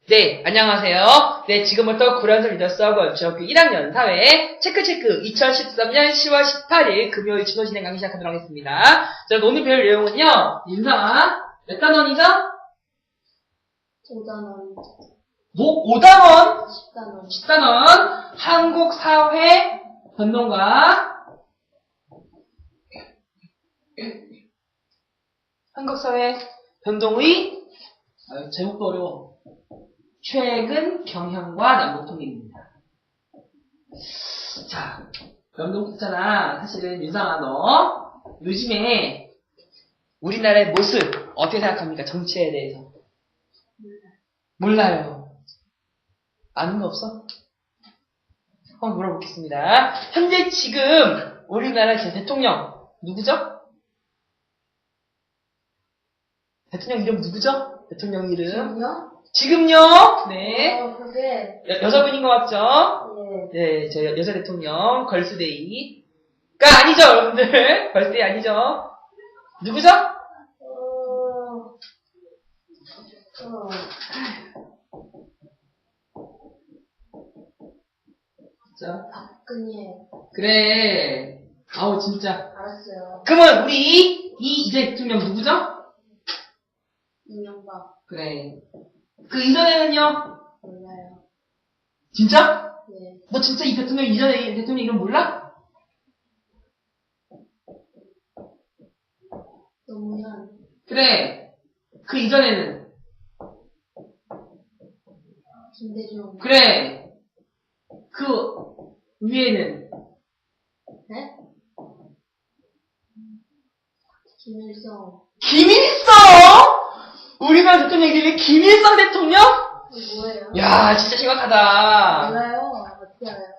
네, 안녕하세요. 네, 지금부터 구란설 리더스하고 중학교 1학년 사회 체크체크 2013년 10월 18일 금요일 진도 진행 강의 시작하도록 하겠습니다. 자, 오늘 배울 내용은요, 윤상아, 몇 단원이죠? 5단원. 뭐, 5단원? 10단원. 10단원, 한국 사회 변동과 한국 사회 변동의, 제목도 어려워. 최근 경향과 남북통일입니다. 자, 변동 듣잖아. 사실은 윤상아 너 요즘에 우리나라의 모습 어떻게 생각합니까? 정치에 대해서. 몰라요. 아는 거 없어? 한번 물어보겠습니다. 현재 지금 우리나라 대통령 누구죠? 대통령 이름 누구죠? 대통령 이름. 지금요? 지금요? 네. 그게. 여자분인 것 같죠? 네. 네, 저 여자 대통령 걸스데이가 아니죠, 여러분들. 걸스데이 아니죠? 누구죠? 자, 박근혜. 그래. 아우 진짜. 알았어요. 그러면 우리 이 대통령 누구죠? 이명박. 그래. 그 이전에는요? 몰라요. 진짜? 네. 너 진짜 이 대통령 이전에 대통령 이름 몰라? 노무현. 그래. 그 이전에는. 김대중. 그래. 그 위에는. 네? 김일성. 김일성! 우리나라 대통령 이름이 김일성 대통령? 이거 뭐예요? 야, 진짜 심각하다. 몰라요. 어떻게 알아요?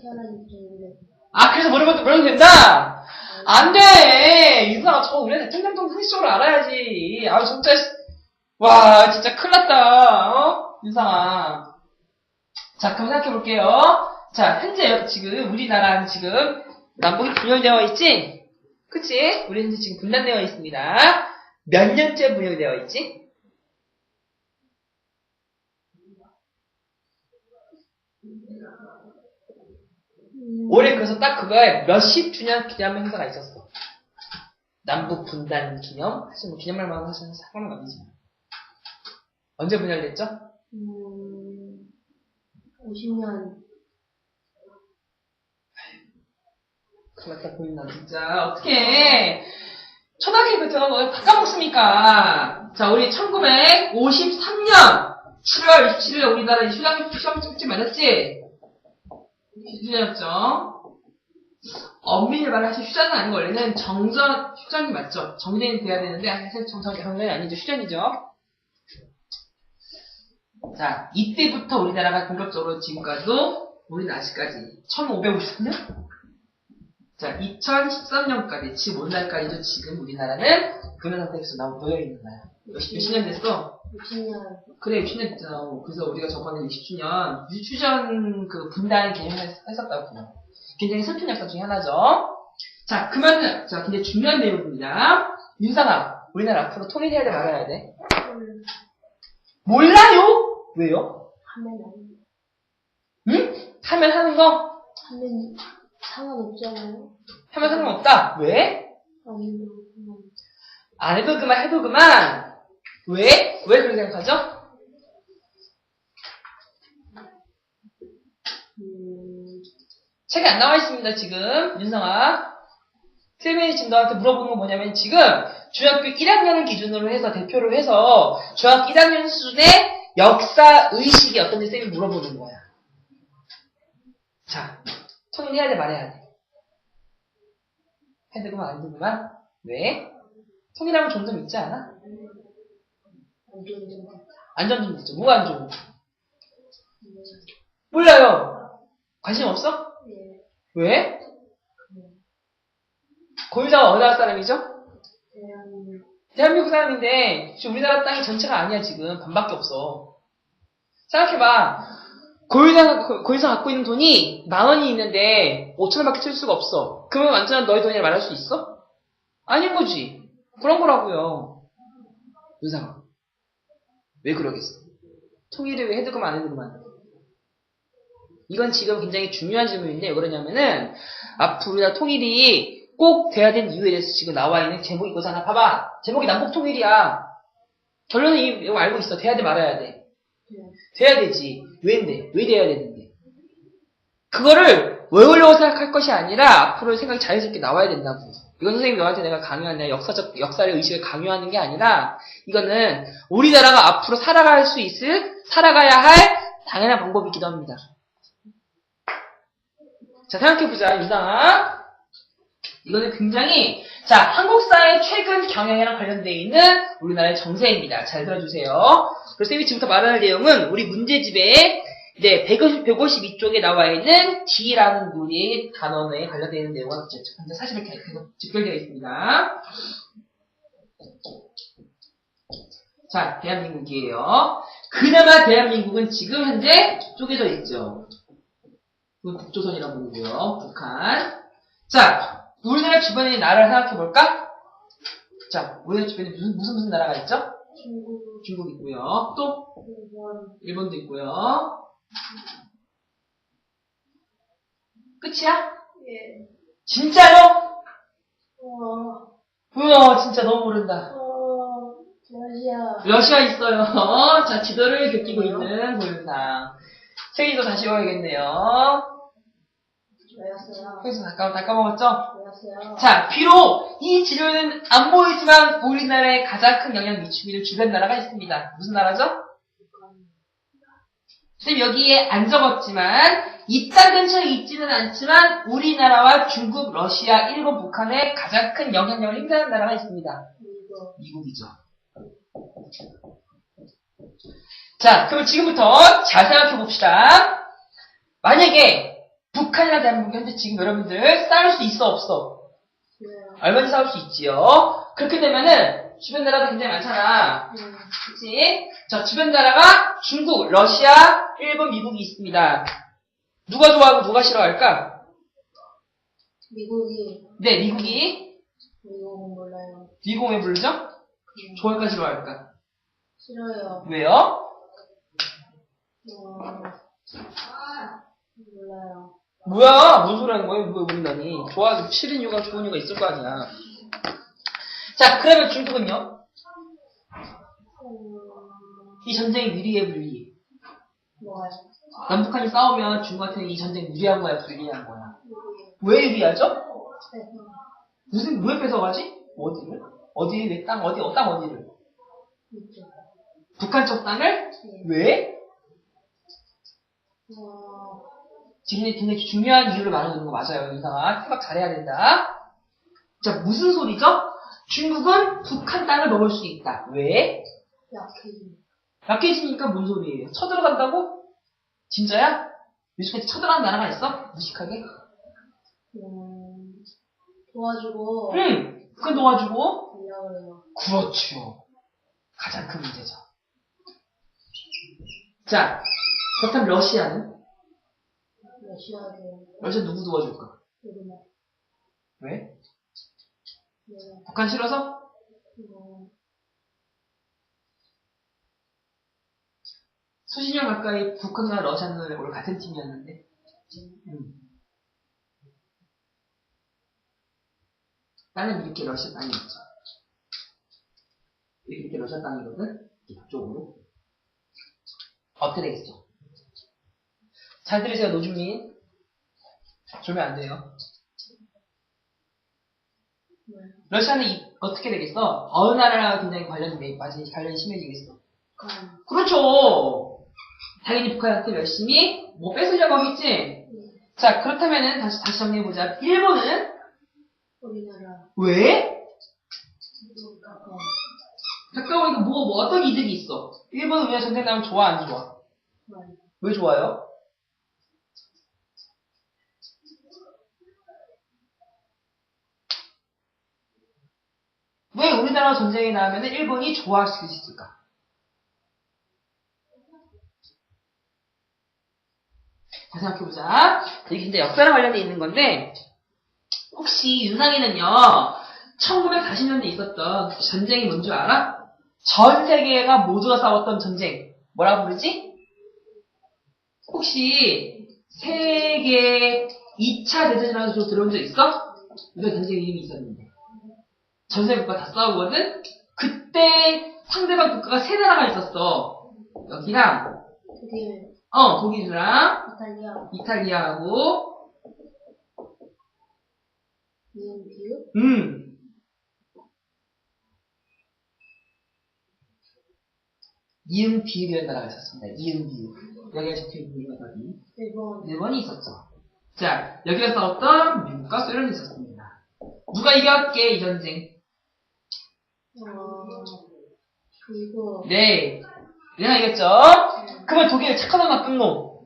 태어난 중인데. 아, 그래서 모르면 된다? 안 돼! 윤상아, 저 우리나라 대통령 상식적으로 알아야지. 아, 진짜, 와, 진짜 큰일 났다. 어? 윤상아. 자, 그럼 생각해 볼게요. 자, 현재 지금 우리나라는 지금 남북이 분열되어 있지? 그치? 우리 현재 지금 분단되어 있습니다. 몇 년째 분열되어 있지? 올해 그래서 딱 그거에 몇십 주년 기념 행사가 있었어. 남북 분단 기념? 사실 뭐 기념말만 사실 상관은 아니지만. 언제 분열됐죠? 50년. 큰일 났다 보인다 진짜. 어떡해. 초등학교 때 너 다 까먹습니까? 자, 우리 1953년 7월 27일 우리나라 시험 축제 맞았지? 휴전이었죠. 엄밀히 말해 사실 휴전은 아니고 원래는 휴전이 맞죠. 정전이 돼야 되는데 사실 정전이 아니죠. 휴전이죠. 자, 이때부터 우리나라가 본격적으로 지금까지도 우리는 아직까지 1553년? 자, 2013년까지 15날까지도 지금 우리나라는 분열 상태에서 놓여 있는 거야. 몇십 년 됐어? 60년. 그래, 60년 됐잖아. 그래서 우리가 저번에 60주년 휴전 그 분단 개념을 했었다고. 굉장히 슬픈 역사 중에 하나죠. 자, 그러면 자, 굉장히 중요한 내용입니다. 윤상아, 우리나라 앞으로 통일해야 돼, 말아야 돼? 몰라요? 왜요? 하면 아니. 응? 하면 하는 거? 하면 상관없잖아요. 하면 상관없다. 왜? 아니면 안 해도 그만, 해도 그만. 왜? 왜 그렇게 생각하죠? 책에 안 나와 있습니다, 지금. 윤상아. 쌤이 지금 너한테 물어보는 건 뭐냐면, 지금 중학교 1학년을 기준으로 해서, 대표로 해서, 중학교 1학년 수준의 역사 의식이 어떤지 쌤이 물어보는 거야. 자, 통일해야 돼, 말해야 돼? 해야 되구만, 안 되구만? 왜? 통일하면 좀 더 믿지 않아? 안전 좀 믿죠. 뭐가 안 좋은 거? 몰라요. 관심 없어? 네. 왜? 고유자가 어디 나라 사람이죠? 대한민국 사람인데 지금 우리나라 땅이 전체가 아니야. 지금 반밖에 없어. 생각해봐. 고유자 갖고 있는 돈이 10,000원이 있는데 5,000원밖에 쓸 수가 없어. 그러면 완전한 너의 돈이라 말할 수 있어? 아닌 거지. 그런 거라고요. 윤상아, 왜 그러겠어? 통일을 왜 해두고만 안 해두고만. 이건 지금 굉장히 중요한 질문인데 왜 그러냐면은 앞으로 우리가 통일이 꼭 돼야 되는 이유에 대해서 지금 나와 있는 제목이 이거잖아. 봐봐. 제목이 남북 통일이야. 결론은 이거 알고 있어. 돼야 돼 말아야 돼. 돼야 되지. 왜인데? 왜 돼야 되는데? 그거를 외우려고 생각할 것이 아니라 앞으로 생각이 자연스럽게 나와야 된다고. 이건 선생님이 너한테 내가 강요한 내가 역사의 의식을 강요하는 게 아니라 이거는 우리나라가 앞으로 살아가야 할 당연한 방법이기도 합니다. 자, 생각해보자, 유상아. 이거는 굉장히, 자, 한국사의 최근 경향이랑 관련되어 있는 우리나라의 정세입니다. 잘 들어주세요. 그래서 쌤이 지금부터 말할 내용은 우리 문제집에, 네, 152쪽에 나와 있는 D라는 우리 단원에 관련되어 있는 내용과 현재 사실을 계속 직결되어 있습니다. 자, 대한민국이에요. 그나마 대한민국은 지금 현재 쪼개져 있죠. 이건 북조선이라고 부르고요. 북한. 자, 우리나라 주변에 있는 나라를 생각해볼까? 자, 우리나라 주변에 무슨 나라가 있죠? 중국 있고요. 또? 일본도 있고요. 끝이야? 예. 진짜요? 우와, 진짜 너무 모른다. 러시아 있어요. 자, 지도를 겹끼고 있는 동영상. 책임도 다시 외워야겠네요. 왜였어요? 그래서 다 까먹었죠? 왜였어요? 자, 비록 이 지도에는 안 보이지만 우리나라에 가장 큰 영향을 미치고 있는 주변 나라가 있습니다. 무슨 나라죠? 선생님 여기에 안 적었지만 이 땅 근처에 있지는 않지만 우리나라와 중국, 러시아, 일본, 북한에 가장 큰 영향력을 행사하는 나라가 있습니다. 미국이죠. 자, 그럼 지금부터 잘 생각해 봅시다. 만약에 북한이나 대한민국 현재 지금 여러분들 싸울 수 있어 없어? 얼마나 싸울 수 있지요? 그렇게 되면은 주변 나라도 굉장히 많잖아. 그치? 자, 주변 나라가 중국, 러시아, 일본, 미국이 있습니다. 누가 좋아하고 누가 싫어할까? 미국이. 네, 미국이. 미국은 몰라요. 미국 왜 부르죠? 좋아할까 싫어할까? 싫어요. 왜요? 몰라요. 뭐야? 뭔 소리 하는 거야? 왜 모른다니? 싫은 이유가 좋은 이유가 있을 거 아니야. 자, 그러면 중국은요? 이 전쟁이 유리해, 불리해? 뭐가요? 남북한이 싸우면 중국한테는 이 전쟁이 유리한 거야, 불리한 거야? 왜 유리하죠? 왜 뺏어가지? 어디를? 왜 땅 어디를? 이쪽. 북한 쪽 땅을? 네. 왜? 지금 굉장히 중요한 이유를 말하는 거 맞아요, 이상아. 생각 잘해야 된다. 자, 무슨 소리죠? 중국은 북한 땅을 먹을 수 있다. 왜? 약해지니까 뭔 소리예요? 쳐들어간다고? 진짜야? 요즘까지 쳐들어가는 나라가 있어? 무식하게? 도와주고. 북한 도와주고? 그래요. 그렇죠. 가장 큰 문제죠. 자, 그렇다면 러시아는? 러시아 누구 도와줄까? 왜? 북한 싫어서? 수십 년 가까이 북한과 러시아는 원래 같은 팀이었는데. 나는 이렇게 러시아 땅이었죠. 이렇게 러시아 땅이거든? 북쪽으로. 어떻게 되겠어? 잘 들으세요, 노준민. 졸면 안 돼요. 러시아는 어떻게 되겠어? 어느 나라랑 굉장히 관련이 심해지겠어? 그렇죠. 당연히 북한한테 열심히 뺏으려고 하겠지? 자, 그렇다면은 다시 정리해보자. 일본은? 우리나라. 왜? 가까우니까 어떤 이득이 있어? 일본은 우리나라 전쟁 나면 좋아, 안 좋아? 왜 좋아요? 왜 우리나라가 전쟁이 나면 일본이 좋아할 수 있을까? 자, 생각해보자. 이게 진짜 역사랑 관련돼 있는 건데, 혹시 윤상이는요, 1940년대에 있었던 전쟁이 뭔 줄 알아? 전 세계가 모두가 싸웠던 전쟁. 뭐라 부르지? 혹시 세계 2차 대전이라는 들어본 적 있어? 이런 전쟁 이름이 있었는데. 전세 국가 다 싸우거든? 그때 상대방 국가가 세 나라가 있었어. 여기랑, 독일, 독일이랑, 이탈리아, 이탈리아하고, 이응, 비읍, 이응 비읍이라는 나라가 있었습니다. 이응 비읍. 여기가 적혀있는 나라이. 일본, 일본이 있었죠. 자, 여기가 싸웠던 미국과 소련이 있었습니다. 누가 이겼게, 이 전쟁? 그리고, 네. 내가 이겼죠? 그러면 독일 착한 놈, 나쁜 놈?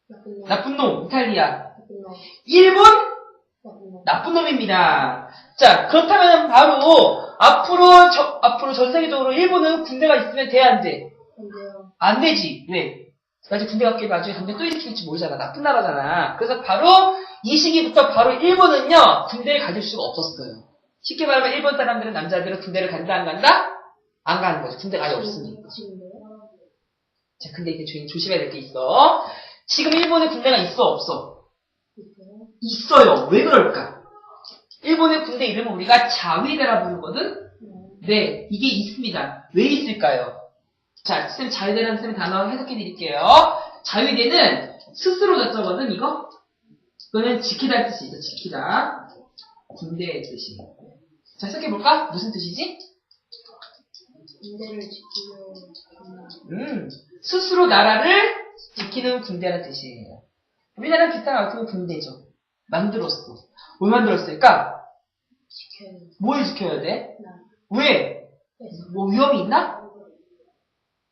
나쁜 놈, 나쁜 놈, 이탈리아. 나쁜 놈, 일본? 나쁜 놈, 나쁜 놈입니다. 자, 그렇다면 바로 앞으로 전 세계적으로 일본은 군대가 있으면 돼, 안 돼? 안 돼요. 안 되지. 왜? 나중에 군대 갔기 나중에 군대 또 일으킬지 모르잖아. 나쁜 나라잖아. 그래서 바로 이 시기부터 바로 일본은요, 군대를 가질 수가 없었어요. 쉽게 말하면 일본 사람들은 남자들은 군대를 간다, 안 간다? 안 가는 거죠. 군대가 아예 없으니까. 지금요? 자, 근데 이제 조심해야 될 게 있어. 지금 일본에 군대가 있어, 없어? 있어요? 있어요. 왜 그럴까? 일본의 군대 이름은 우리가 자위대라 부르거든? 네, 이게 있습니다. 왜 있을까요? 자, 쌤 자위대라는 쌤의 단어 해석해 드릴게요. 자위대는 스스로 자자거든, 이거? 이거는 지키다의 뜻이죠, 지키다. 군대의 뜻이. 자, 해석해볼까? 무슨 뜻이지? 군대를 지키는 스스로 나라를 지키는 군대라는 뜻이에요. 우리나라 기타가 어떻게 보면 군대죠. 만들었어. 왜 만들었을까? 지켜야 돼. 뭘 지켜야 돼? 나. 왜? 뭐 위험이 있나?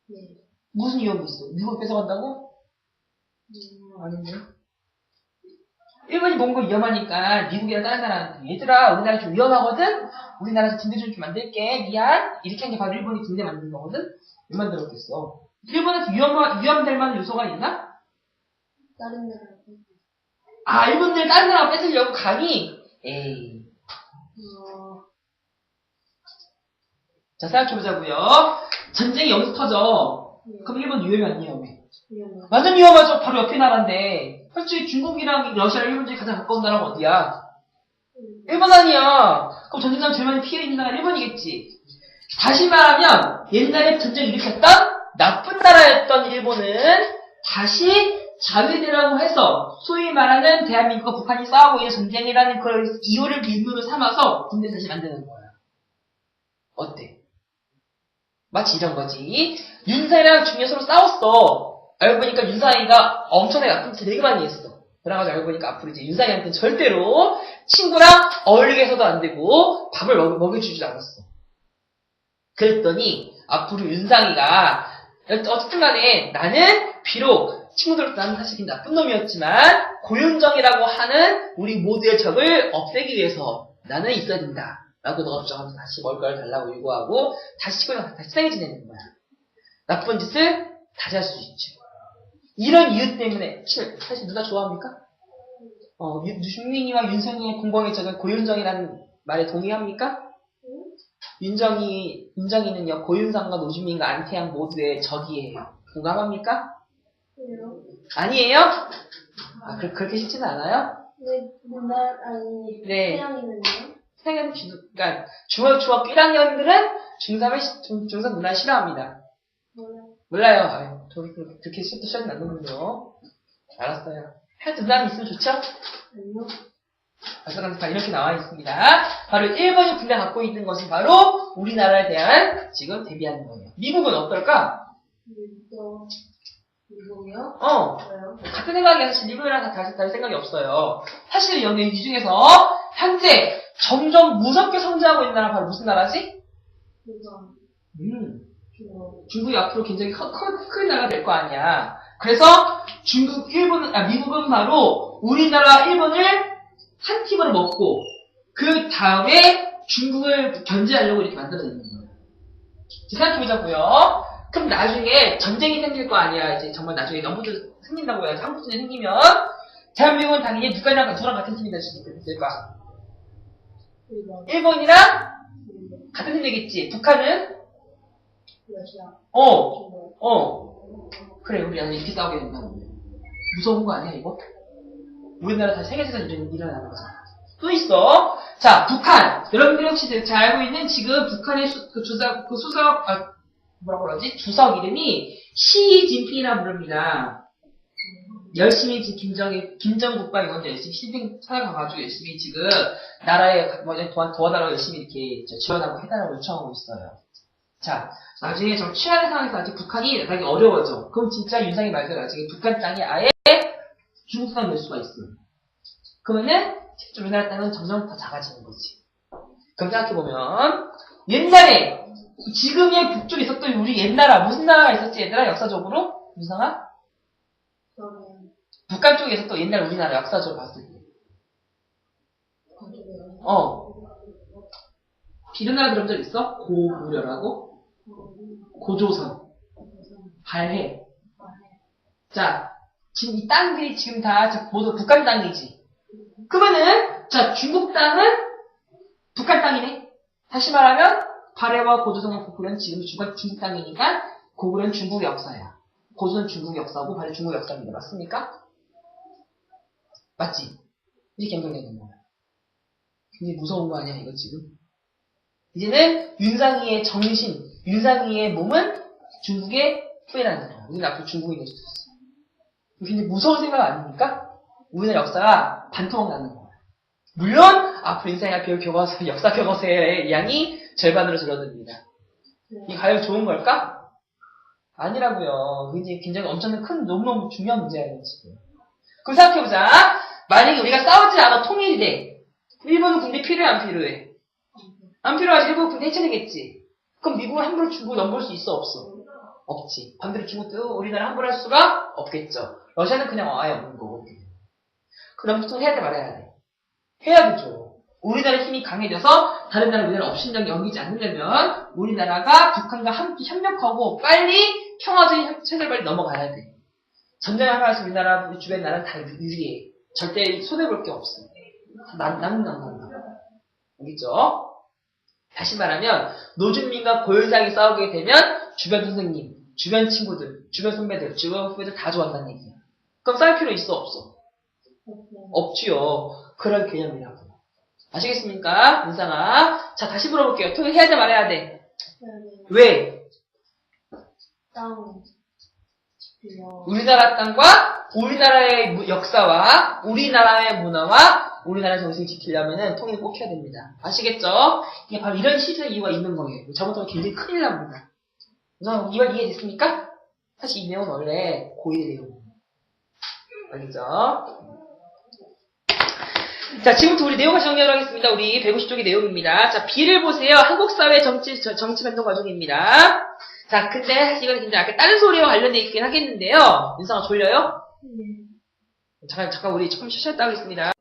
네. 무슨 위험이 있어? 미국 뺏어간다고? 아닌데. 일본이 뭔가 위험하니까 미국이나 다른 나라한테 얘들아 우리나라 좀 위험하거든? 우리나라에서 군대 좀 만들게 미안 이렇게 한 게 바로 일본이 군대 만든 거거든? 왜 만들었겠어? 일본한테 위험될 만한 요소가 있나? 다른 나라. 일본들 다른 나라 뺏으려고 감히? 에이. 자, 생각해보자고요. 전쟁이 여기서 터져. 네. 그럼 일본 위험해 안 위험해? 위험하다. 완전 위험하죠. 바로 옆에 나라인데. 솔직히 중국이랑 러시아랑 일본 중에 가장 가까운 나라가 어디야? 일본 아니야. 그럼 전쟁장 제일 많이 피해 있는 나라가 일본이겠지. 다시 말하면 옛날에 전쟁 일으켰던 나쁜 나라였던 일본은 다시 자위대라고 해서 소위 말하는 대한민국과 북한이 싸우고 있는 전쟁이라는 그런 이유를 빌미로 삼아서 군대 다시 만드는 거야. 어때? 마치 이런 거지. 윤상이랑 중요서로 싸웠어. 알고 보니까 윤상이가 엄청나게 나쁜 짓 되게 많이 했어. 그래가지고 알고 보니까 앞으로 이제 윤상이한테는 절대로 친구랑 어울리게 해서도 안 되고 밥을 먹여주지 않았어. 그랬더니 앞으로 윤상이가 어쨌든 간에 나는 비록 친구들로서 나는 사실 나쁜 놈이었지만 고윤정이라고 하는 우리 모두의 적을 없애기 위해서 나는 있어야 된다. 라고 너가 주장하면서 다시 먹을 걸 달라고 요구하고 다시 친구랑 다시 친하게 지내는 거야. 나쁜 짓을 다시 할 수 있죠. 이런 이유 때문에 사실 누가 좋아합니까? 윤민이와 윤성이의 공범의 적은 고윤정이라는 말에 동의합니까? 윤정이는요 고윤상과 노주민과 안태양 모두의 적이에요. 공감합니까? 왜요? 아니에요? 그렇게 싫지는 않아요? 네, 아니, 네. 태양이는요? 생은 그러니까 중학교 1학년들은 중3 누나 싫어합니다. 몰라요. 저기 그렇게 시험도 않는군요. 알았어요. 하여튼 누나는 있으면 좋죠? 아니요. 다 이렇게 나와 있습니다. 바로 일본이 군대 갖고 있는 것은 바로 우리나라에 대한 지금 대비하는 거예요. 미국은 어떨까? 미국이요? 왜요? 같은 생각이야. 사실 미국이랑 다를 생각이 없어요. 사실 여기 이 중에서 현재 점점 무섭게 성장하고 있는 나라가 바로 무슨 나라지? 중국이 앞으로 굉장히 큰 나라가 될 거 아니야. 그래서 미국은 바로 우리나라, 일본을 한 팀으로 먹고 그 다음에 중국을 견제하려고 이렇게 만들어내는 거예요. 생각해보자고요. 그럼 나중에 전쟁이 생길 거 아니야. 이제 정말 나중에 너무도 생긴다고 해야지. 한국전쟁이 생기면 대한민국은 당연히 누구랑 같은 팀이 될 수 있을까? 일본이랑 같은 팀 되겠지. 북한은 러시아, 어, 중국. 그래, 우리 아들 이렇게 싸우게 된다. 무서운 거 아니야, 이거? 우리나라 다 세계대전 일어나는 거잖아. 또 있어. 자, 북한. 여러분들이 혹시 잘 알고 있는 지금 북한의 뭐라고 그러지? 주석 이름이 시진핑이라 부릅니다. 열심히 지금 김정국과 이건데 열심히 시진핑 찾아가가지고 열심히 지금 나라에 도와달라고 열심히 이렇게 지원하고 해달라고 요청하고 있어요. 자, 나중에 좀 취하는 상황에서 아직 북한이 나중에 어려워져. 그럼 진짜 윤상이 말대로 나중에 북한 땅이 아예 중국 땅이 될 수가 있어요. 그러면은 실제 우리나라 땅은 점점 더 작아지는 거지. 그럼 생각해보면 옛날에 지금의 북쪽에 있었던 우리 옛나라 무슨 나라가 있었지 얘들아 역사적으로? 윤상아? 저는 북한 쪽에 있었던 옛날 우리나라 역사적으로 봤을 때 거기에요. 이런 나라 들은 적 있어? 고구려라고? 고조선 발해. 자, 지금 이 땅들이 지금 다 모두 북한 땅이지. 그러면은 자 중국 땅은 북한 땅이네. 다시 말하면 발해와 고조선과 고구려는 지금 중국 땅이니까 고구려는 중국 역사야. 고조선 중국 역사고 발해 중국 역사입니다. 맞습니까? 맞지? 이렇게 연결되는 거야. 굉장히 무서운 거 아니야 이거 지금? 이제는 윤상이의 정신, 윤상이의 몸은 중국의 후예라는 거야. 우리는 앞으로 중국이 될 수 있어. 굉장히 무서운 생각 아닙니까? 우리나라 역사가 반토막 나는 거야. 물론 앞으로 윤상이가 배울 교과서, 역사 교과서의 양이 절반으로 줄어듭니다. 이게 과연 좋은 걸까? 아니라고요. 굉장히 엄청난 큰 너무너무 중요한 문제예요 지금. 그럼 생각해보자. 만약에 우리가 싸우지 않아 통일이 돼. 일본은 군대 필요해 안 필요해? 안 필요하지. 일본 군대 해체되겠지. 그럼 미국은 함부로 중국을 넘볼 수 있어 없어? 없지. 반대로 중국도 우리나라 함부로 할 수가 없겠죠. 러시아는 그냥 아예 없는 거고. 그럼 보통 해야 돼 말아야 돼? 해야 되죠. 우리나라 힘이 강해져서 다른 나라 우리나라 업신장 연기지 않으려면 우리나라가 북한과 함께 협력하고 빨리 평화적인 체제를 빨리 넘어가야 돼. 전쟁을 하면서 우리나라 우리 주변 나라는 다 유리해. 절대 손해볼 게 없어. 남는 알겠죠? 다시 말하면 노준민과 고현상이 싸우게 되면 주변 선생님, 주변 친구들, 주변 선배들, 주변 후배들 다 좋아한다는 얘기야. 그럼 싸울 필요 있어 없어? 없지요. 그런 개념이라고. 아시겠습니까? 윤상아. 자 다시 물어볼게요. 통일 해야 돼 말아야 돼? 왜? 땅. 우리나라 땅과 우리나라의 역사와 우리나라의 문화와 우리나라 정신을 지키려면 통일을 꼭 해야 됩니다. 아시겠죠? 이게 바로 이런 시대의 이유가 있는 거예요. 잘못하면 굉장히 큰일 납니다. 우선 이말 이해됐습니까? 사실 이 내용은 원래 고1 내용이에요. 알겠죠? 자, 지금부터 우리 내용을 정리하도록 하겠습니다. 우리 150쪽의 내용입니다. 자, B를 보세요. 한국사회 정치 변동 과정입니다. 자, 근데 사실 이거는 굉장히 아까 다른 소리와 관련돼 있긴 하겠는데요. 윤상아 졸려요? 잠깐 우리 조금 쉬었다 하겠습니다.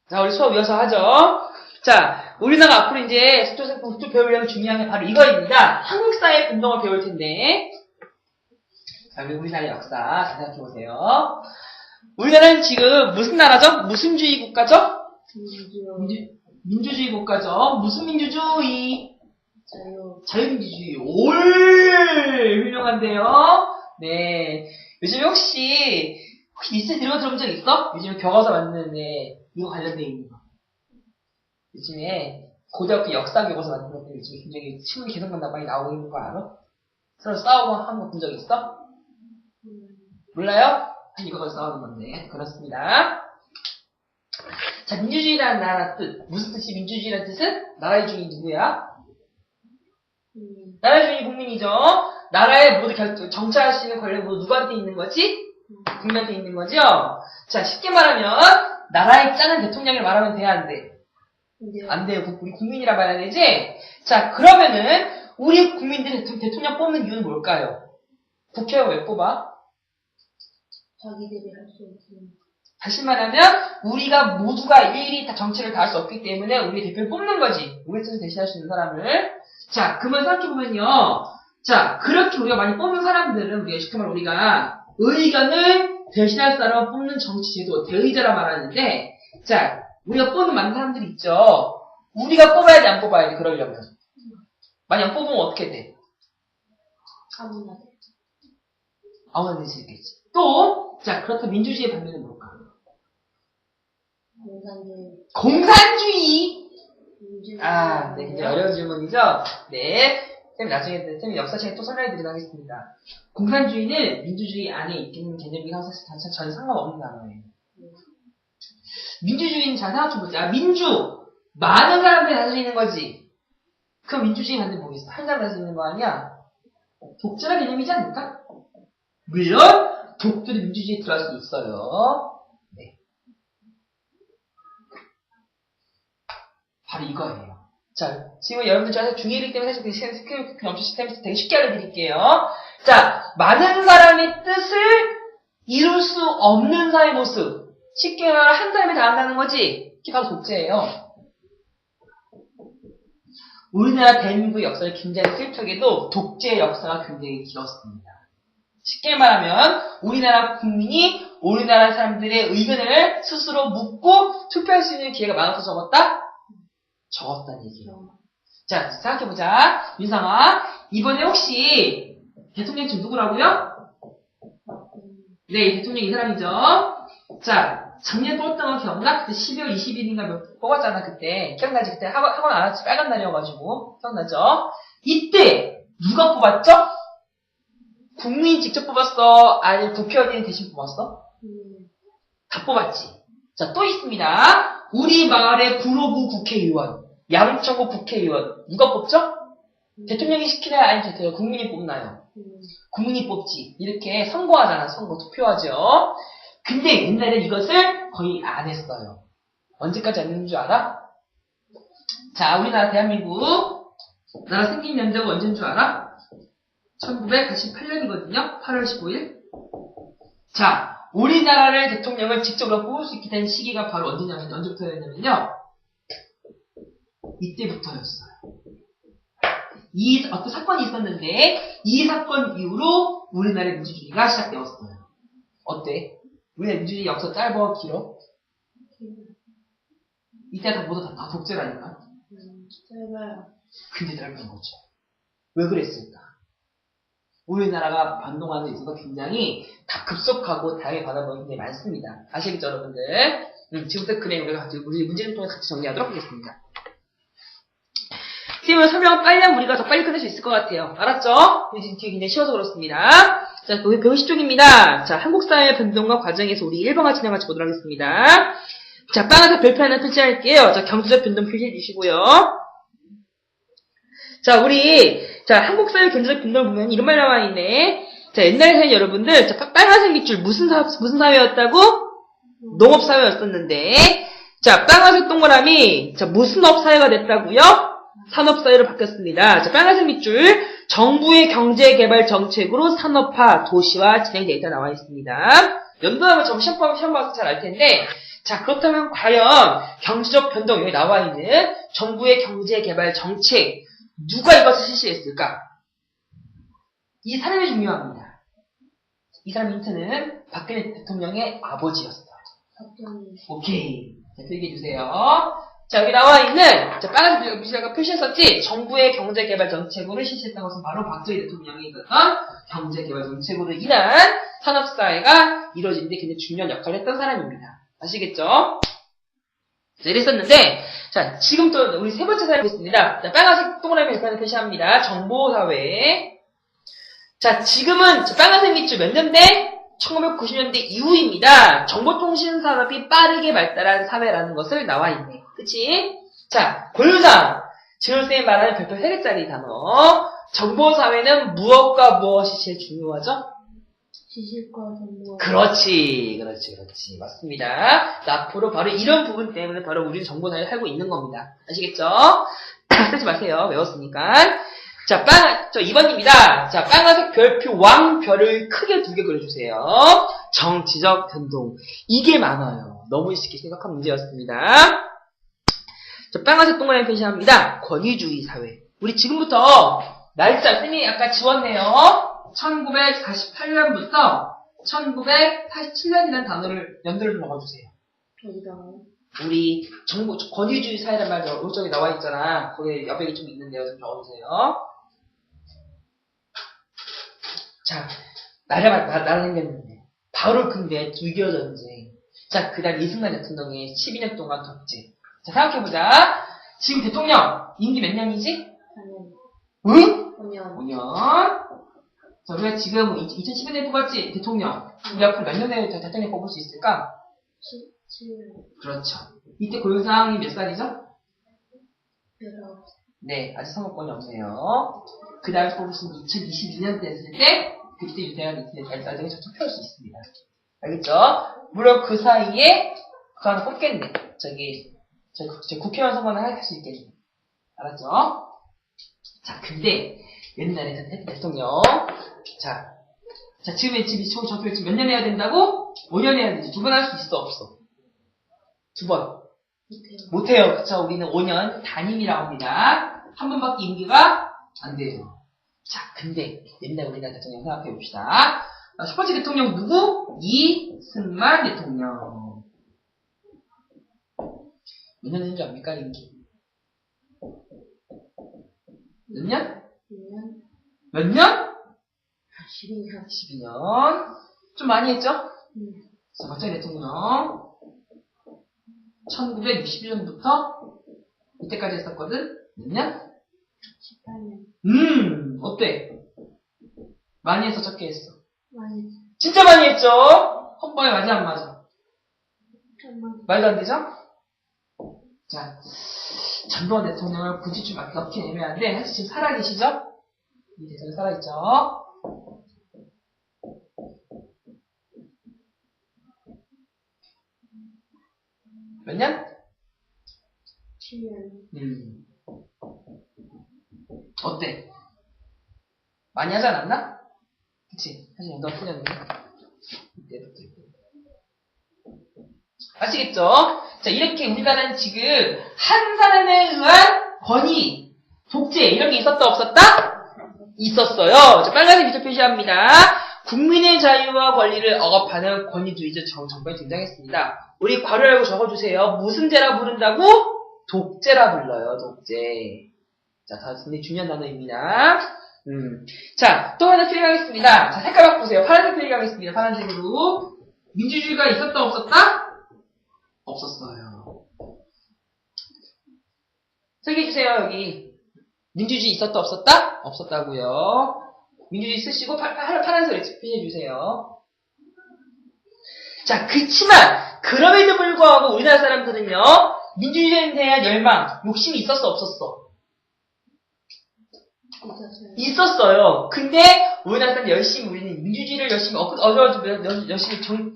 자, 우리 수업 이어서 하죠. 자, 우리나라 앞으로 이제 수조 배우려면 중요한 게 바로 이거입니다. 한국사회 운동을 배울 텐데. 자, 우리나라의 역사 잘 생각해보세요. 우리나라는 지금 무슨 나라죠? 무슨 주의 국가죠? 민주주의 국가죠. 무슨 민주주의? 자유민주주의. 훌륭한데요? 네. 요즘에 혹시 뉴스에 들어본 적 있어? 요즘에 교과서 만드는데 이거 관련돼 있는 거. 요즘에 고등학교 역사 교과서 만드는 것들 요즘에 굉장히 친구 계속 만나 많이 나오고 있는 거 알아? 서로 싸우고 한 거 본 적 있어? 몰라요? 이거 싸우는 건데. 그렇습니다. 자, 민주주의라는 나라 뜻. 무슨 뜻이 민주주의라는 뜻은? 나라의 주인이 누구야? 나라의 주인이 국민이죠. 나라의 모두 정치할 수 있는 권력 모두 누구한테 있는 거지? 국민한테 있는 거죠. 자, 쉽게 말하면 나라의 짜는 대통령을 말하면 돼야 안 돼? 안 돼요. 우리 국민이라 말해야 되지? 자, 그러면은 우리 국민들이 대통령 뽑는 이유는 뭘까요? 국회가 왜 뽑아? 자기들이 할 수 있는. 다시 말하면 우리가 모두가 일일이 다 정책을 다 할 수 없기 때문에 우리 대표를 뽑는 거지. 우리 뜻을 대신할 수 있는 사람을. 자, 그러면 생각해보면요. 자, 그렇게 우리가 많이 뽑는 사람들은 우리가 쉽게 말하면 우리가 의견을 대신할 사람을 뽑는 정치제도, 대의제라 말하는데, 자, 우리가 뽑는 많은 사람들이 있죠. 우리가 뽑아야 돼, 안 뽑아야 돼, 그러려면. 만약 뽑으면 어떻게 돼? 아무나 돼. 아무나 될 수 있겠지. 또, 자, 그렇다면 민주주의의 반면은 뭘까? 공산주의. 공산주의! 민주주의. 아, 네, 굉장히 어려운 질문이죠? 네. 쌤 나중에, 쌤이 역사 시간에 또 설명해드리도록 하겠습니다. 공산주의는 민주주의 안에 있는 개념이랑 사실 전혀 상관없는 단어예요. 민주주의는 잘 생각해보자. 민주! 많은 사람들이 다스리는 거지. 그럼 민주주의 반대 뭐겠어? 한 사람 다스리는 거 아니야? 독재라 개념이지 않을까? 물론 독들이 민주주의에 들어갈 수 있어요. 네. 바로 이거예요. 자, 지금 여러분들 저한테 중1이기 때문에 사실 그 점수 시스템에서 되게 쉽게 알려드릴게요. 자, 많은 사람의 뜻을 이룰 수 없는 사회의 모습. 쉽게 말하면 한 사람이 다 한다는 거지. 이게 바로 독재예요. 우리나라 대한민국 역사를 굉장히 슬프게도 독재의 역사가 굉장히 길었습니다. 쉽게 말하면 우리나라 국민이 우리나라 사람들의 의견을 스스로 묻고 투표할 수 있는 기회가 많아서 적었다? 적었다는 얘기예요. 자, 생각해보자. 윤상아, 이번에 혹시 대통령 지금 누구라고요? 네, 대통령 이 사람이죠. 자, 작년에 뽑았던 거 기억나? 그때 12월 20일인가 뽑았잖아, 그때. 기억나지? 그때 학원 안 왔지? 빨간 날이어가지고. 기억나죠? 이때 누가 뽑았죠? 국민이 직접 뽑았어? 아니면 국회의원이 대신 뽑았어? 다 뽑았지. 자, 또 있습니다. 우리 마을의 구로구 국회의원, 양천구 국회의원. 누가 뽑죠? 대통령이 시키나요? 아니면 대통령 국민이 뽑나요? 국민이 뽑지. 이렇게 선거하잖아, 선거. 투표하죠. 근데 옛날에 이것을 거의 안 했어요. 언제까지 안 했는 줄 알아? 자, 우리나라 대한민국 나라 생긴 연도가 언제인 줄 알아? 1948년이거든요. 8월 15일. 자, 우리나라를 대통령을 직접으로 뽑을 수 있게 된 시기가 바로 언제부터였냐면요. 이때부터였어요. 어떤 사건이 있었는데 이 사건 이후로 우리나라의 민주주의가 시작되었어요. 어때? 우리나라 민주주의 역사 짧아 길어? 이때 다 모두 다 독재라니까. 짧아요. 근데 짧은 거죠. 왜 그랬을까? 우리나라가 반동하는 데 있어서 굉장히 다 급속하고 다양하게 받아보는 게 많습니다. 아시겠죠, 여러분들? 지금부터 그냥 우리 문제를 통해 같이 정리하도록 하겠습니다. 지금 설명 빨리 하면 우리가 더 빨리 끝낼 수 있을 것 같아요. 알았죠? 뒤에 굉장히 쉬워서 그렇습니다. 자, 110쪽입니다. 자, 한국사회 변동과 과정에서 우리 1번과 진행 같이 보도록 하겠습니다. 자, 빨간색 별표 하나 표시할게요. 자, 경제적 변동 표시해 주시고요. 자, 자, 한국사회 경제적 변동을 보면 이런 말 나와 있네. 자, 옛날에는 여러분들, 자, 빨간색 밑줄 무슨 사회였다고? 농업사회였었는데, 자, 빨간색 동그라미, 자, 무슨 업사회가 됐다고요? 산업사회로 바뀌었습니다. 자, 빨간색 밑줄, 정부의 경제개발 정책으로 산업화, 도시화 진행되어 있다 나와 있습니다. 연도하면 좀 시험 봐서 잘 알 텐데, 자, 그렇다면 과연 경제적 변동, 여기 나와 있는 정부의 경제개발 정책, 누가 이것을 실시했을까? 이 사람이 중요합니다. 이 사람 힌트는 박근혜 대통령의 아버지였어요. 오케이. 자, 얘기해주세요. 자, 여기 나와 있는, 자, 빨간색 밑줄과 표시했었지? 정부의 경제개발 정책으로 실시했던 것은 바로 박정희 대통령이 있었던 경제개발 정책으로 인한 산업사회가 이루어진 데 굉장히 중요한 역할을 했던 사람입니다. 아시겠죠? 자, 이랬었는데, 자, 지금 또 우리 세 번째 사례 보겠습니다. 자, 빨간색 동그라미 별표를 표시합니다. 정보사회. 자, 지금은 빨간색 밑줄 몇 년대? 1990년대 이후입니다. 정보통신산업이 빠르게 발달한 사회라는 것을 나와 있네. 그치? 자, 고유사항. 지금 선생님이 말하는 별표 3개짜리 단어. 정보사회는 무엇과 무엇이 제일 중요하죠? 지식과 정보. 그렇지. 맞습니다. 자, 앞으로 바로 이런 부분 때문에 바로 우리는 정보사회를 살고 있는 겁니다. 아시겠죠? 쓰지 마세요. 외웠으니까. 자, 2번입니다. 자, 빨간색 별표 왕별을 크게 2개 그려주세요. 정치적 변동. 이게 많아요. 너무 쉽게 생각한 문제였습니다. 자, 빨간색 동그라미 표시합니다. 권위주의 사회. 우리 지금부터 날짜, 쌤이 아까 지웠네요. 1948년부터 1947년이라는 연도를 적어주세요. 여기다가요? 우리 정부 권위주의 사회란 말이 오른쪽에 나와 있잖아. 거기에 여백이 좀 있는데요. 좀 적어주세요. 자, 나라는 생겼는데 바로 근데 6.25 전쟁. 자, 그다음 이승만 대통령의 12년 동안 독재. 자, 생각해보자. 지금 대통령 임기 몇 년이지? 4년. 응? 5년. 5년. 자, 우리가 지금 2010년에 뽑았지? 대통령. 우리 앞으로 몇 년에 대통령 뽑을 수 있을까? 7년. 그렇죠. 이때 고용상이 몇 살이죠? 19. 네, 아직 선거권이 없네요. 그 다음에 뽑을 수 있는 2022년 됐을 때, 그때 유대한 나중에 투표할 수 있습니다. 알겠죠? 물론 그 사이에, 그 하나 뽑겠네. 저기 국회의원 선거는 할 수 있겠네. 알았죠? 자, 근데, 옛날에 대통령, 자, 지금의 집이 저표를 지금 몇 년 해야 된다고? 5년 해야 되지. 2번 할 수 있어, 없어? 2번. 못해요. 못해요. 그쵸? 우리는 5년 단임이라고 합니다. 한 번밖에 임기가 안 돼요. 자, 근데 옛날 우리나라 대통령 생각해 봅시다. 첫 번째 대통령 누구? 이승만 대통령. 몇 년 했는지 압니까, 임기? 몇 년? 2년. 몇 년? 12년. 12년. 좀 많이 했죠? 자, 박정희 대통령. 1961년부터 이때까지 했었거든? 몇 년? 18년. 어때? 많이 했어, 적게 했어? 많이. 진짜 많이 했죠? 헌법에 맞아, 안 맞아? 정말. 말도 안 되죠? 자, 전두환 대통령을 굳이 좀 넣기 애매한데, 사실 지금 살아계시죠? 이 대통령 살아있죠? 몇 년? 7년. 어때? 많이 하지 않았나? 그치? 사실 연도 풀렸네. 이때부터. 아시겠죠? 자, 이렇게 우리나라는 지금 한 사람에 의한 권위, 독재 이런 게 있었다 없었다? 있었어요. 자, 빨간색 밑줄 표시합니다. 국민의 자유와 권리를 억압하는 권위주의적 정권이 등장했습니다. 우리 괄호 열고 적어주세요. 무슨 죄라 부른다고? 독재라 불러요. 독재. 자, 다 굉장히 중요한 단어입니다. 자, 또 하나 필기하겠습니다. 자, 색깔 바꾸세요. 파란색 필기하겠습니다. 파란색으로. 민주주의가 있었다 없었다? 없었어요. 설계해주세요, 여기. 민주주의 있었다 없었다? 없었다고요. 민주주의 쓰시고 파란색을 표시해주세요. 자, 그치만 그럼에도 불구하고 우리나라 사람들은요, 민주주의에 대한 열망, 욕심이 있었어 없었어? 있었어요. 근데 우리나라 사람 열심히 우리는 민주주의를 열심히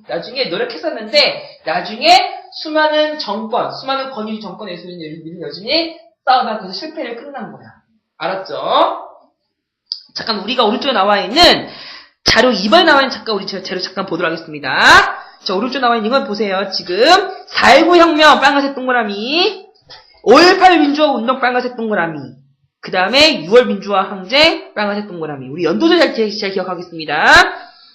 나중에 노력했었는데 나중에 수많은 권위주의 정권에서 우리는 여전히 싸우다 그래서 실패를 끝난 거야. 알았죠? 잠깐 우리가 오른쪽에 나와 있는 자료 2번에 나와 있는 우리 자료 잠깐 보도록 하겠습니다. 자, 오른쪽에 나와 있는 이걸 보세요. 지금 4.19 혁명 빨간색 동그라미, 5.18 민주화 운동 빨간색 동그라미, 그 다음에 6월 민주화 항쟁 빨간색 동그라미. 우리 연도도 잘 기억하겠습니다.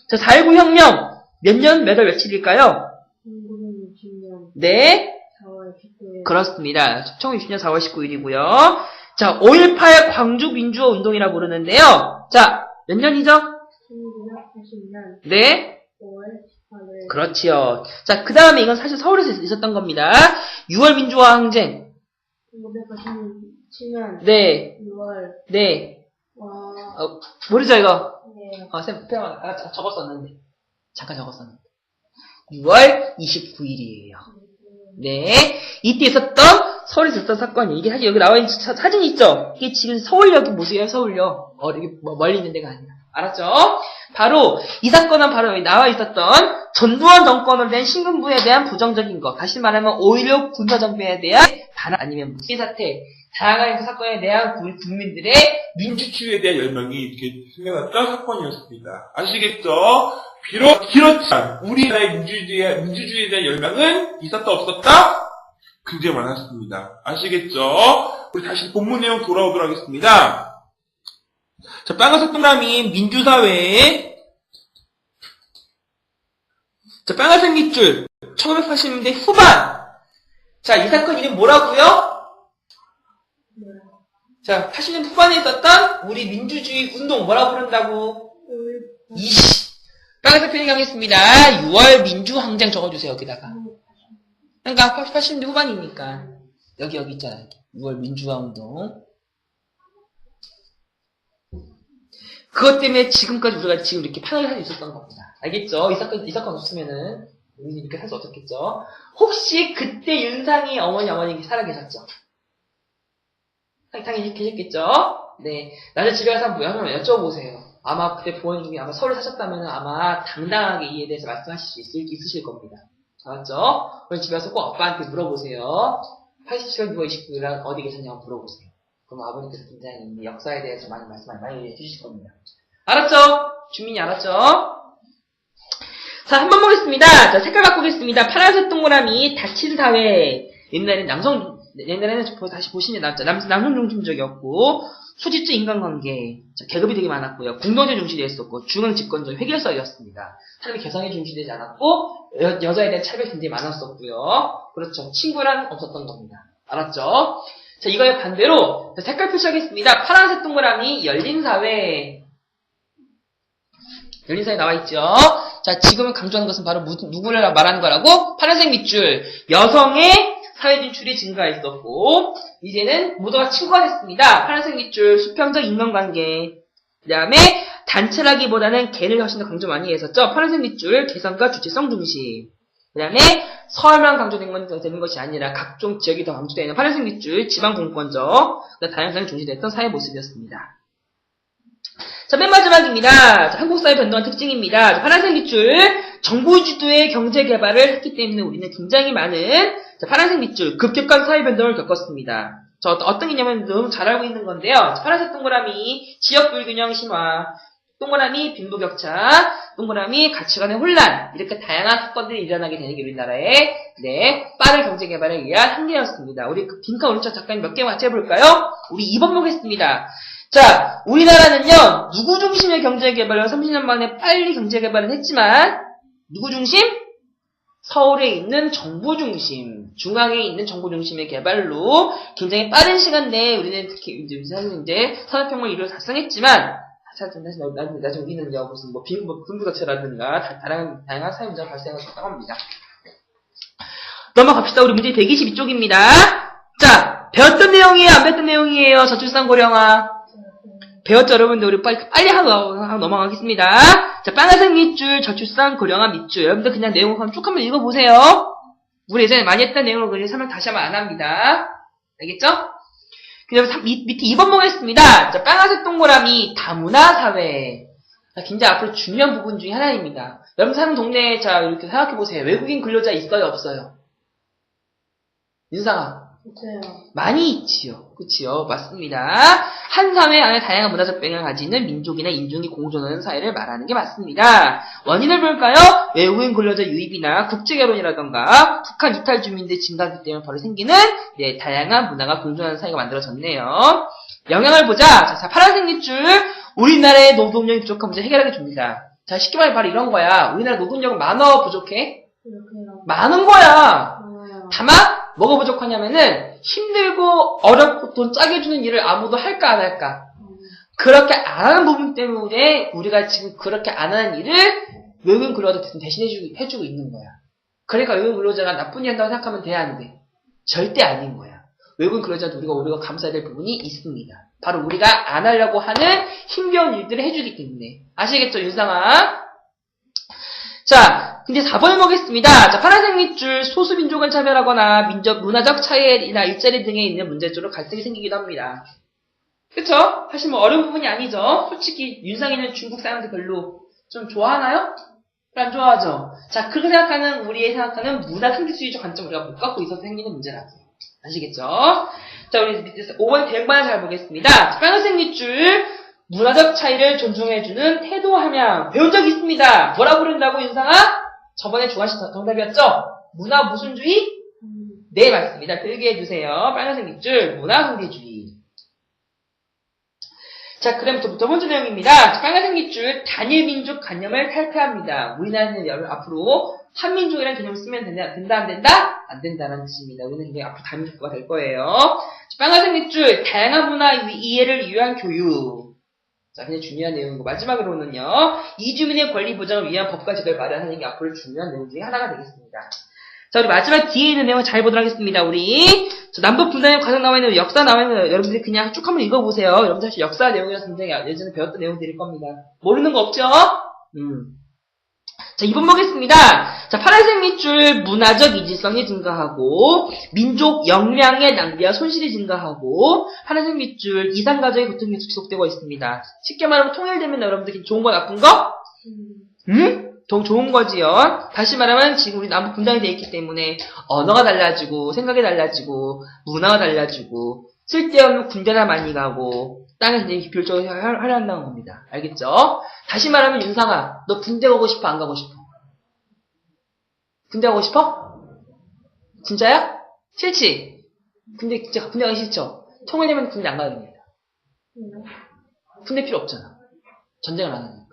자, 4.19 혁명 몇 년, 몇 월, 며칠일까요? 1960년. 네. 4월 19일. 그렇습니다. 1960년 4월 19일이고요. 자, 5.18 광주 민주화 운동이라고 부르는데요. 자, 몇 년이죠? 1980년. 네. 5월 18일. 그렇지요. 자, 그 다음에 이건 사실 서울에서 있었던 겁니다. 6월 민주화 항쟁. 1987년. 네. 6월. 네. 와. 모르죠, 이거? 네. 쌤, 적었었는데. 잠깐 적었었는데. 6월 29일이에요. 네. 이때 있었던, 서울에서 있었던 사건이, 이게 사실 여기 나와 있는 사진 있죠? 이게 지금 서울역이 뭐세요, 서울역? 이게 멀리 있는 데가 아니라. 알았죠? 바로, 이 사건은 바로 여기 나와 있었던 전두환 정권으로 된 신군부에 대한 부정적인 것. 다시 말하면 5.16 군사정변에 대한 반환 아니면 무기 사태. 다양한 그 사건에 대한 국민들의 민주주의에 대한 열망이 이렇게 생겨났던 사건이었습니다. 아시겠죠? 비록 그렇지만 우리나라의 민주주의에 대한 열망은 있었다 없었다? 굉장히 많았습니다. 아시겠죠? 우리 다시 본문 내용 돌아오도록 하겠습니다. 자, 빨간색 동그라미 민주사회에 자, 빨간색 밑줄 1980년대 후반 자, 이 사건 이름 뭐라고요? 자, 80년 후반에 있었던 우리 민주주의 운동 뭐라고 부른다고? 빨간색 표현 가겠습니다. 6월 민주항쟁 적어주세요, 여기다가. 그러니까 80년 후반이니까. 여기 있잖아요. 6월 민주화운동. 그것 때문에 지금까지 우리가 지금 이렇게 판을 할 수 있었던 겁니다. 알겠죠? 이 사건 없으면은 우리 이렇게 할 수 없었겠죠? 혹시 그때 윤상이 어머니 살아계셨죠? 당연히 계셨겠죠? 네. 나중에 집에 가서 한번 여쭤보세요. 아마 그때 부모님이 아마 서울에 사셨다면 아마 당당하게 이에 대해서 말씀하실 수 있으실 겁니다. 알았죠? 그럼 집에 가서 꼭 아빠한테 물어보세요. 87년 6월 29일 어디 계셨냐고 물어보세요. 그럼 아버님께서 굉장히 역사에 대해서 많이 많이 해주실 겁니다. 알았죠? 주민이 알았죠? 자, 한번 보겠습니다. 자, 색깔 바꾸겠습니다. 파란색 동그라미, 닫힌 사회. 옛날에는 다시 보시면 남성 중심적이었고, 소집적 인간관계, 자, 계급이 되게 많았고요. 공동체 중시되었었고, 중앙 집권적 회계사였습니다. 사람이 개성에 중시되지 않았고, 여자에 대한 차별이 굉장히 많았었고요. 그렇죠. 친구란 없었던 겁니다. 알았죠? 자, 이거에 반대로, 자, 색깔 표시하겠습니다. 파란색 동그라미, 열린 사회. 열린 사회 나와있죠? 자, 지금은 강조하는 것은 바로 누구를 말하는 거라고? 파란색 밑줄. 여성의 사회 진출이 증가했었고, 이제는 모두가 친구가 됐습니다. 파란색 밑줄, 수평적 인간관계. 그 다음에, 단체라기보다는 개를 훨씬 더 강조 많이 했었죠? 파란색 밑줄, 개성과 주체성 중심. 그 다음에, 서울만 강조되는 것이 아니라 각종 지역이 더 강조되는 파란색 밑줄, 지방 공권적, 다양성이 중시됐던 사회 모습이었습니다. 자, 맨 마지막입니다. 자, 한국 사회 변동한 특징입니다. 자, 파란색 밑줄, 정부 주도의 경제 개발을 했기 때문에 우리는 굉장히 많은 자, 파란색 밑줄, 급격한 사회 변동을 겪었습니다. 저 어떤 개념은 너무 잘 알고 있는 건데요. 자, 파란색 동그라미, 지역 불균형 심화, 동그라미, 빈부격차, 동그라미, 가치관의 혼란, 이렇게 다양한 사건들이 일어나게 되는 게 우리나라의 빠른 경제 개발에 의한 한계였습니다. 우리 그 빈칸 오른쪽 작가님 몇 개 같이 해볼까요? 우리 2번 보겠습니다. 자, 우리나라는요, 누구 중심의 경제 개발을 30년 만에 빨리 경제 개발을 했지만, 누구 중심? 서울에 있는 정부 중심, 중앙에 있는 정부 중심의 개발로 굉장히 빠른 시간 내에 우리는 특히 이제 산업혁명을 이루어 달성했지만, 나중에 우리는요, 무슨 빈부격차라든가 다양한 사회 문제가 발생할 수 있다고 합니다. 넘어갑시다. 우리 문제 122쪽입니다. 자, 배웠던 내용이에요? 안 배웠던 내용이에요? 저출산 고령화. 배웠죠, 여러분들? 우리 빨리 하고 넘어가겠습니다. 자, 빨간색 밑줄, 저출산 고령화 밑줄. 여러분들 그냥 내용을 쭉 한번 읽어보세요. 우리 예전에 많이 했던 내용을 그냥 설명 다시 하면 안 합니다. 알겠죠? 그 다음에 밑에 2번 보겠습니다. 자, 빨간색 동그라미, 다문화 사회. 자, 굉장히 앞으로 중요한 부분 중에 하나입니다. 여러분 사는 동네에, 자, 이렇게 생각해보세요. 외국인 근로자 있어요, 없어요? 윤상아. 있어요. 많이 있지요. 그치요? 맞습니다. 한 사회 안에 다양한 문화적 배경을 가지는 민족이나 인종이 공존하는 사회를 말하는 게 맞습니다. 원인을 볼까요? 외국인 근로자 유입이나 국제결혼이라던가 북한 이탈 주민들 증가하기 때문에 바로 생기는 다양한 문화가 공존하는 사회가 만들어졌네요. 영향을 보자. 자, 파란색 밑줄. 우리나라의 노동력이 부족한 문제 해결하게 줍니다. 자, 쉽게 말해 바로 이런 거야. 우리나라 노동력은 많아, 부족해? 이렇게요. 많은 거야. 많아요. 다만 뭐가 부족하냐면은 힘들고 어렵고 돈 짜게 주는 일을 아무도 할까 안 할까? 그렇게 안 하는 부분 때문에 우리가 지금 그렇게 안 하는 일을 외국인 근로자한테 대신 해주고 있는 거야. 그러니까 외국인 근로자가 나쁜 일 한다고 생각하면 돼, 안 돼? 절대 아닌 거야. 외국인 근로자한테 우리가 감사해야 될 부분이 있습니다. 바로 우리가 안 하려고 하는 힘겨운 일들을 해주기 때문에. 아시겠죠, 윤상아? 자, 근데 4번을 보겠습니다. 자, 파란색 밑줄, 소수민족을 차별하거나 문화적 차이나 일자리 등에 있는 문제점으로 갈등이 생기기도 합니다. 그쵸? 사실 뭐 어려운 부분이 아니죠. 솔직히 윤상이는 중국 사람들 별로 좀 좋아하나요? 안 좋아하죠? 자, 그렇게 생각하는 우리의 생각하는 문화 상대주의적 관점 우리가 못 갖고 있어서 생기는 문제라고. 아시겠죠? 자, 우리 밑에서 5번 대응반을 잘 보겠습니다. 자, 빨간색 밑줄, 문화적 차이를 존중해주는 태도 함양. 배운 적 있습니다. 뭐라 부른다고, 윤상아? 저번에 중화시 정답이었죠? 문화 무슨주의? 네, 맞습니다. 필기해주세요. 빨간색 밑줄, 문화 상대주의. 자, 그럼 두 번째 내용입니다. 빨간색 밑줄, 단일민족 관념을 탈피합니다. 우리나라는 앞으로 한민족이라는 개념을 쓰면 된다, 안 된다? 안 된다라는 뜻입니다. 우리는 굉장히 앞으로 다민족가 될 거예요. 빨간색 밑줄, 다양한 문화 이해를 위한 교육. 자, 굉장히 중요한 내용이고, 마지막으로는요, 이주민의 권리 보장을 위한 법과 제도를 마련하는 게 앞으로 중요한 내용 중에 하나가 되겠습니다. 자, 우리 마지막 뒤에 있는 내용을 잘 보도록 하겠습니다. 우리, 남북 분단의 과정 나와 있는 역사 나와 있는 여러분들이 그냥 쭉 한번 읽어보세요. 여러분들 사실 역사 내용이라서 굉장히 예전에 배웠던 내용들일 겁니다. 모르는 거 없죠? 자, 2번 보겠습니다. 자, 파란색 밑줄, 문화적 이질성이 증가하고, 민족 역량의 낭비와 손실이 증가하고, 파란색 밑줄, 이산가족의 고통이 지속되고 있습니다. 쉽게 말하면 통일되면 여러분들이 좋은 거 나쁜 거? 더 좋은 거지요. 다시 말하면 지금 우리 남북 분단이 되어 있기 때문에 언어가 달라지고, 생각이 달라지고, 문화가 달라지고, 쓸데없는 군대나 많이 가고, 땅에서 이제 비효율적으로 활용한다는 겁니다. 알겠죠? 다시 말하면 윤상아, 너 군대 가고 싶어? 안 가고 싶어? 군대 가고 싶어? 진짜야? 싫지? 군대 가기 싫죠? 통일되면 군대 안 가야 됩니다. 군대 필요 없잖아. 전쟁을 안 하니까.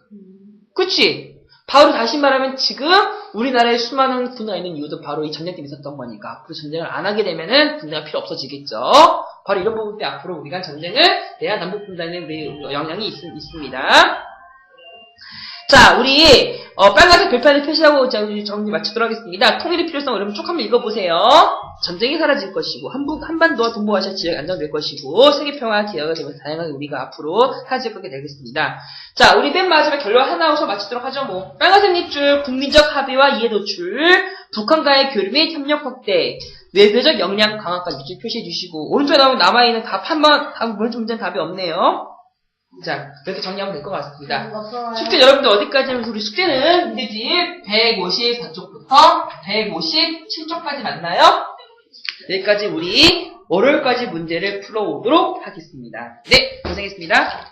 그치? 바로 다시 말하면 지금 우리나라에 수많은 군대가 있는 이유도 바로 이 전쟁 때문에 있었던 거니까 앞으로 전쟁을 안 하게 되면은 군대가 필요 없어지겠죠. 바로 이런 부분 때문에 앞으로 우리가 전쟁을 내야 남북 분단에 영향이 있습니다. 자, 우리 빨간색 별표를 표시하고 정리 마치도록 하겠습니다. 통일의 필요성 여러분 쭉 한번 읽어보세요. 전쟁이 사라질 것이고 한반도와 동북아시아 지역이 안정될 것이고 세계평화 기회가 되면서 다양하게 우리가 앞으로 사라질 거게 되겠습니다. 자, 우리 맨 마지막 결론 하나 하고서 마치도록 하죠. 뭐 빨간색 밑줄 국민적 합의와 이해 도출, 북한과의 교류 및 협력 확대, 외교적 역량 강화까지 밑줄 표시해 주시고 오른쪽에 나오면 남아있는 답 한번 문제는 답이 없네요. 자, 이렇게 정리하면 될 것 같습니다. 숙제 여러분들 어디까지 하면서 우리 숙제는 문제집 154쪽부터 157쪽까지 맞나요? 여기까지 우리 월요일까지 문제를 풀어오도록 하겠습니다. 네, 고생했습니다.